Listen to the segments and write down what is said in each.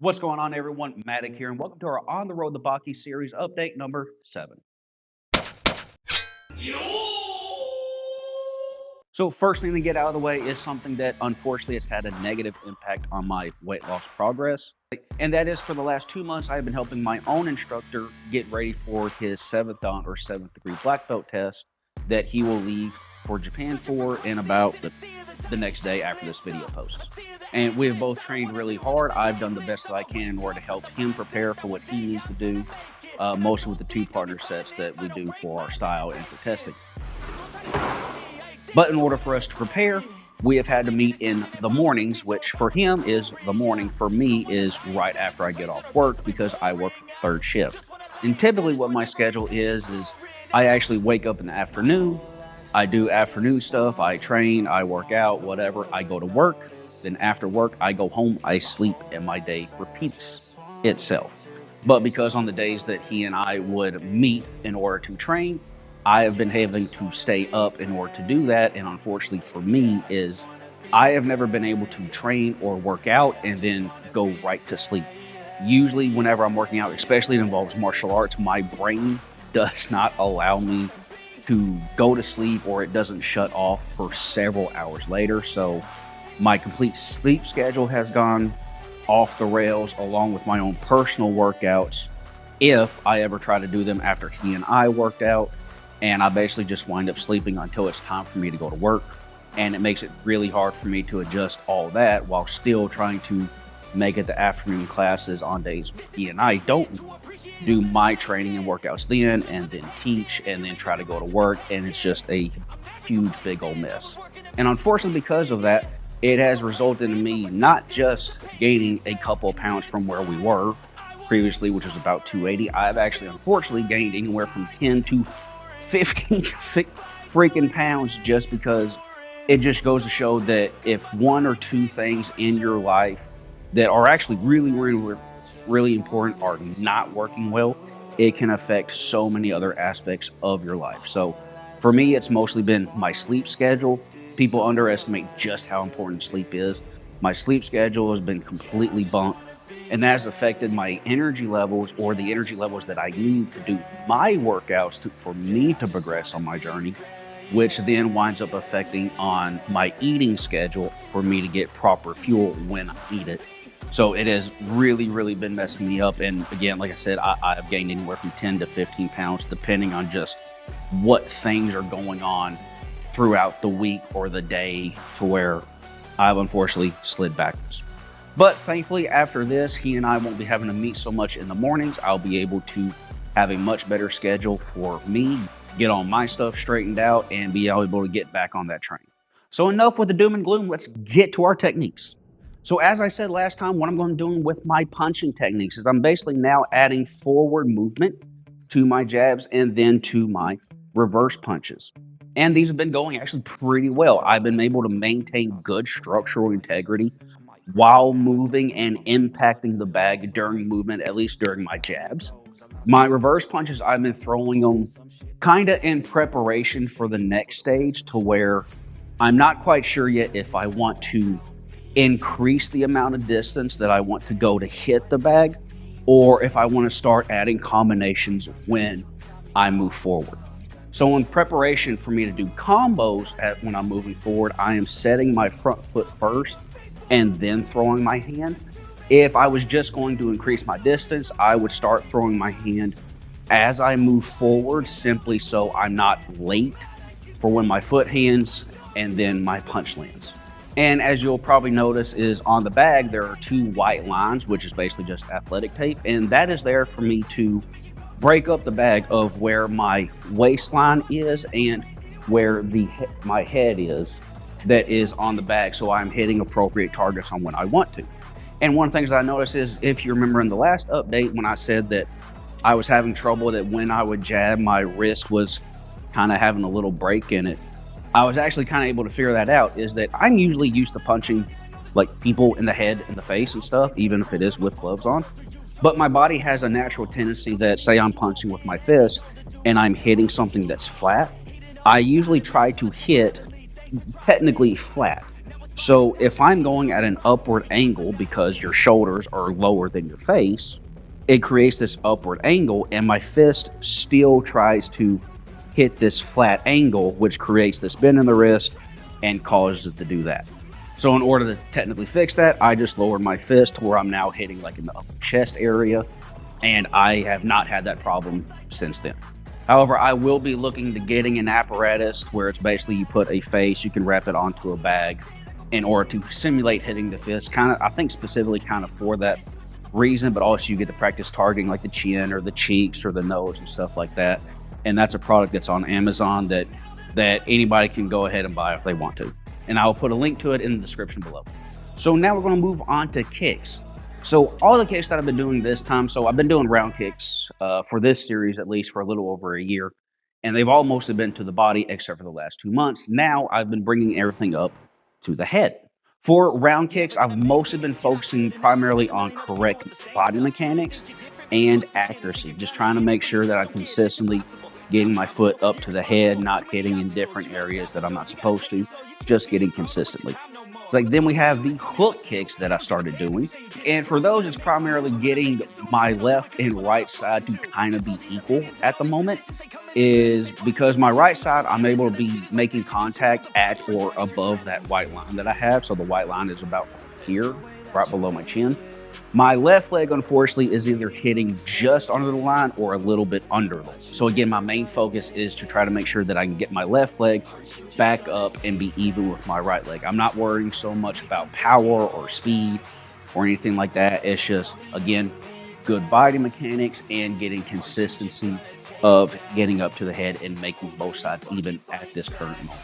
What's going on, everyone? Matic here, and welcome to our On the Road to Baki series update number 7. So first thing to get out of the way is something that unfortunately has had a negative impact on my weight loss progress. And that is, for the last 2 months, I've been helping my own instructor get ready for his 7th Dan or 7th degree black belt test that he will leave for Japan for in about the next day after this video posts. And we have both trained really hard. I've done the best that I can in order to help him prepare for what he needs to do, mostly with the 2 partner sets that we do for our style and for testing. But in order for us to prepare, we have had to meet in the mornings, which for him is the morning. For me is right after I get off work because I work 3rd shift. And typically what my schedule is I actually wake up in the afternoon. I do afternoon stuff. I train, I work out, whatever. I go to work. Then after work, I go home, I sleep, and my day repeats itself. But because on the days that he and I would meet in order to train, I have been having to stay up in order to do that. And unfortunately for me I have never been able to train or work out and then go right to sleep. Usually whenever I'm working out, especially it involves martial arts, my brain does not allow me to go to sleep, or it doesn't shut off for several hours later. So my complete sleep schedule has gone off the rails, along with my own personal workouts, if I ever try to do them after he and I worked out. And I basically just wind up sleeping until it's time for me to go to work. And it makes it really hard for me to adjust all that while still trying to make it the afternoon classes on days he and I don't do my training and workouts then, and then teach, and then try to go to work. And it's just a huge, big old mess. And unfortunately, because of that, it has resulted in me not just gaining a couple of pounds from where we were previously, which was about 280. I've actually, unfortunately, gained anywhere from 10 to 15 freaking pounds, just because it just goes to show that if 1 or 2 things in your life that are actually really important are not working well, it can affect so many other aspects of your life. So for me, it's mostly been my sleep schedule. People underestimate just how important sleep is. My sleep schedule has been completely bunked, and that has affected my energy levels, or the energy levels that I need to do my workouts for me to progress on my journey, which then winds up affecting on my eating schedule for me to get proper fuel when I eat it. So it has really been messing me up. And again, like I said, I've gained anywhere from 10 to 15 pounds, depending on just what things are going on throughout the week or the day, to where I've unfortunately slid backwards. But thankfully, after this, he and I won't be having to meet so much in the mornings. I'll be able to have a much better schedule for me, get all my stuff straightened out, and be able to get back on that train. So enough with the doom and gloom. Let's get to our techniques. So as I said last time, what I'm going to do with my punching techniques is I'm basically now adding forward movement to my jabs and then to my reverse punches. And these have been going actually pretty well. I've been able to maintain good structural integrity while moving and impacting the bag during movement, at least during my jabs. My reverse punches, I've been throwing them kind of in preparation for the next stage, to where I'm not quite sure yet if I want to increase the amount of distance that I want to go to hit the bag, or if I want to start adding combinations when I move forward. So in preparation for me to do combos when I'm moving forward, I am setting my front foot first and then throwing my hand. If I was just going to increase my distance, I would start throwing my hand as I move forward, simply so I'm not late for when my foot hands and then my punch lands. And as you'll probably notice, is on the bag there are 2 white lines, which is basically just athletic tape, and that is there for me to break up the bag of where my waistline is and where my head is, that is on the bag, so I'm hitting appropriate targets on when I want to. And one of the things that I noticed is, if you remember in the last update when I said that I was having trouble, that when I would jab, my wrist was kind of having a little break in it, I was actually kind of able to figure that out, is that I'm usually used to punching like people in the head and the face and stuff, even if it is with gloves on. But my body has a natural tendency that, say I'm punching with my fist and I'm hitting something that's flat, I usually try to hit technically flat. So if I'm going at an upward angle because your shoulders are lower than your face, it creates this upward angle, and my fist still tries to hit this flat angle, which creates this bend in the wrist and causes it to do that. So in order to technically fix that, I just lowered my fist to where I'm now hitting like in the upper chest area, and I have not had that problem since then. However, I will be looking to getting an apparatus where it's basically you put a face, you can wrap it onto a bag in order to simulate hitting the fist. Kind of, I think specifically kind of for that reason, but also you get to practice targeting like the chin or the cheeks or the nose and stuff like that. And that's a product that's on Amazon that anybody can go ahead and buy if they want to. And I will put a link to it in the description below. So now we're going to move on to kicks. So all the kicks that I've been doing this time, so I've been doing round kicks for this series at least for a little over a year, and they've all mostly been to the body except for the last 2 months. Now I've been bringing everything up to the head. For round kicks, I've mostly been focusing primarily on correct body mechanics and accuracy, just trying to make sure that I'm consistently getting my foot up to the head, not hitting in different areas that I'm not supposed to, just getting consistently. Like then we have the hook kicks that I started doing. And for those, it's primarily getting my left and right side to kind of be equal at the moment, is because my right side, I'm able to be making contact at or above that white line that I have. So the white line is about here, right below my chin. My left leg, unfortunately, is either hitting just under the line or a little bit under it. So again, my main focus is to try to make sure that I can get my left leg back up and be even with my right leg. I'm not worrying so much about power or speed or anything like that. It's just, again, good body mechanics and getting consistency of getting up to the head and making both sides even at this current moment.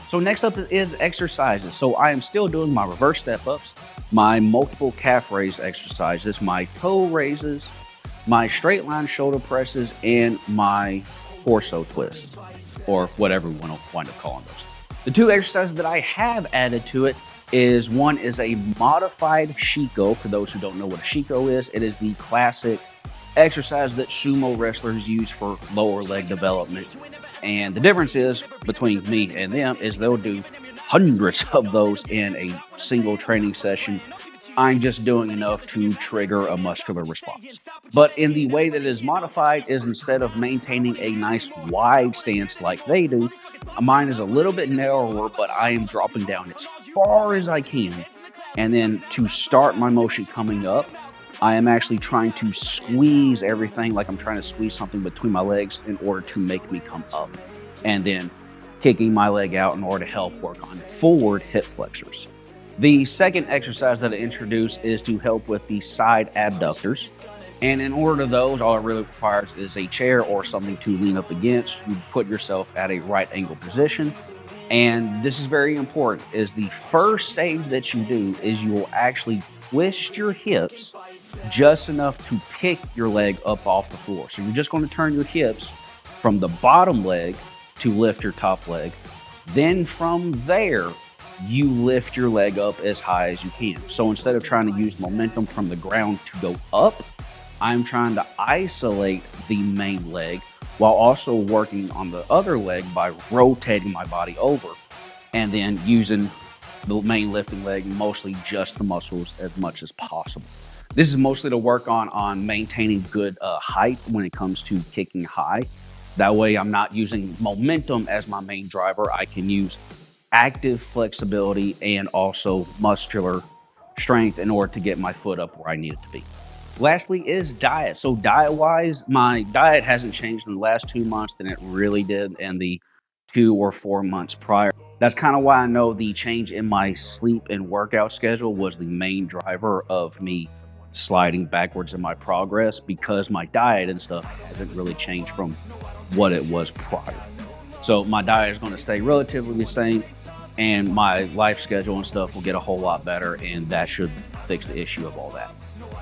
So next up is exercises. So I am still doing my reverse step ups, my multiple calf raise exercises, my toe raises, my straight line shoulder presses, and my torso twists, or whatever we want to wind up calling those. The two exercises that I have added to it is one is a modified Shiko. For those who don't know what a Shiko is, it is the classic exercise that sumo wrestlers use for lower leg development. And the difference is between me and them is they'll do hundreds of those in a single training session. I'm just doing enough to trigger a muscular response. But in the way that it is modified is instead of maintaining a nice wide stance like they do, mine is a little bit narrower, but I am dropping down as far as I can. And then to start my motion coming up, I am actually trying to squeeze everything, like I'm trying to squeeze something between my legs in order to make me come up. And then kicking my leg out in order to help work on forward hip flexors. The second exercise that I introduced is to help with the side abductors. And in order to those, all it really requires is a chair or something to lean up against. You put yourself at a right angle position. And this is very important, is the first stage that you do is you will actually twist your hips just enough to pick your leg up off the floor. So you're just going to turn your hips from the bottom leg to lift your top leg. Then from there, you lift your leg up as high as you can. So instead of trying to use momentum from the ground to go up, I'm trying to isolate the main leg while also working on the other leg by rotating my body over and then using the main lifting leg, mostly just the muscles as much as possible. This is mostly to work on maintaining good height when it comes to kicking high. That way I'm not using momentum as my main driver. I can use active flexibility and also muscular strength in order to get my foot up where I need it to be. Lastly is diet. So diet-wise, my diet hasn't changed in the last 2 months than it really did in the 2 or 4 months prior. That's kind of why I know the change in my sleep and workout schedule was the main driver of me sliding backwards in my progress, because my diet and stuff hasn't really changed from what it was prior. So my diet is going to stay relatively the same, and my life schedule and stuff will get a whole lot better, and that should fix the issue of all that.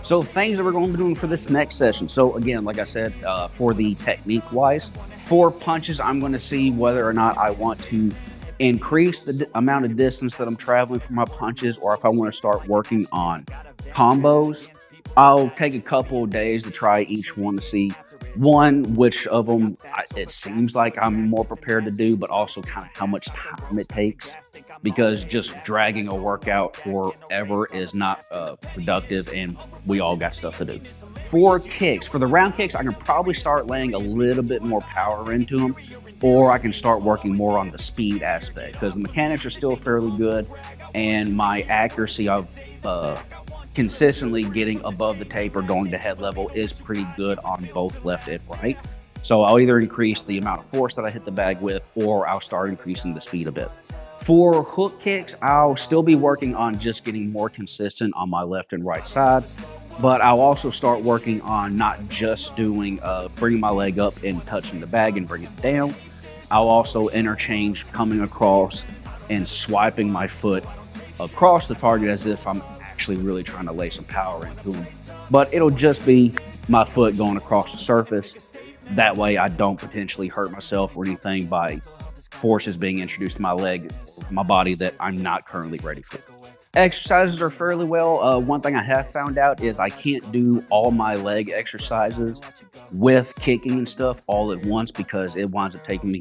So things that we're going to be doing for this next session. So again, like I said, for the technique wise, for punches, I'm going to see whether or not I want to increase the amount of distance that I'm traveling for my punches, or if I want to start working on combos. I'll take a couple of days to try each one to see One, which of them it seems like I'm more prepared to do, but also kind of how much time it takes, because just dragging a workout forever is not productive, and we all got stuff to do. For kicks, for the round kicks, I can probably start laying a little bit more power into them, or I can start working more on the speed aspect because the mechanics are still fairly good, and my accuracy of consistently getting above the tape or going to head level is pretty good on both left and right. So I'll either increase the amount of force that I hit the bag with, or I'll start increasing the speed a bit. For hook kicks, I'll still be working on just getting more consistent on my left and right side, but I'll also start working on not just doing bringing my leg up and touching the bag and bringing it down. I'll also interchange coming across and swiping my foot across the target as if I'm actually really trying to lay some power into them. But it'll just be my foot going across the surface. That way I don't potentially hurt myself or anything by forces being introduced to my leg, my body that I'm not currently ready for. Exercises are fairly well. One thing I have found out is I can't do all my leg exercises with kicking and stuff all at once because it winds up taking me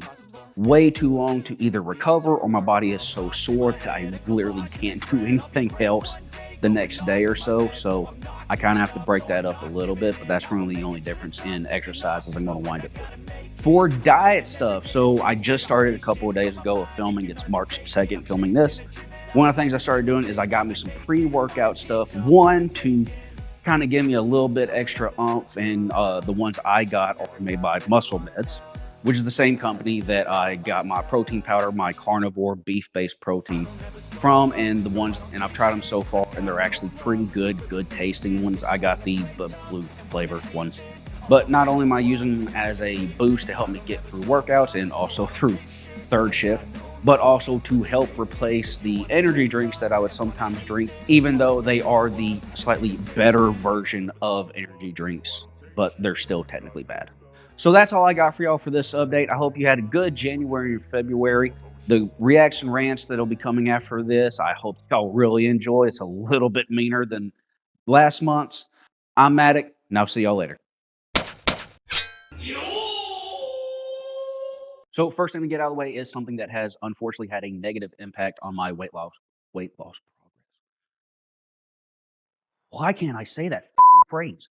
way too long to either recover, or my body is so sore that I literally can't do anything else the next day or so. So I kind of have to break that up a little bit, but that's really the only difference in exercises I'm going to wind up with. For diet stuff, so I just started a couple of days ago of filming. It's March 2nd filming this. One of the things I started doing is I got me some pre-workout stuff. One, to kind of give me a little bit extra oomph, and the ones I got are made by MuscleMeds, which is the same company that I got my protein powder, my carnivore beef-based protein from, and I've tried them so far, and they're actually pretty good tasting ones. I got the blue flavored ones. But not only am I using them as a boost to help me get through workouts and also through third shift, but also to help replace the energy drinks that I would sometimes drink, even though they are the slightly better version of energy drinks, but they're still technically bad. So that's all I got for y'all for this update. I hope you had a good January and February. The reaction rants that'll be coming after this, I hope y'all really enjoy. It's a little bit meaner than last month's. I'm Matic, and I'll see y'all later. So first thing to get out of the way is something that has unfortunately had a negative impact on my weight loss progress. Why can't I say that phrase?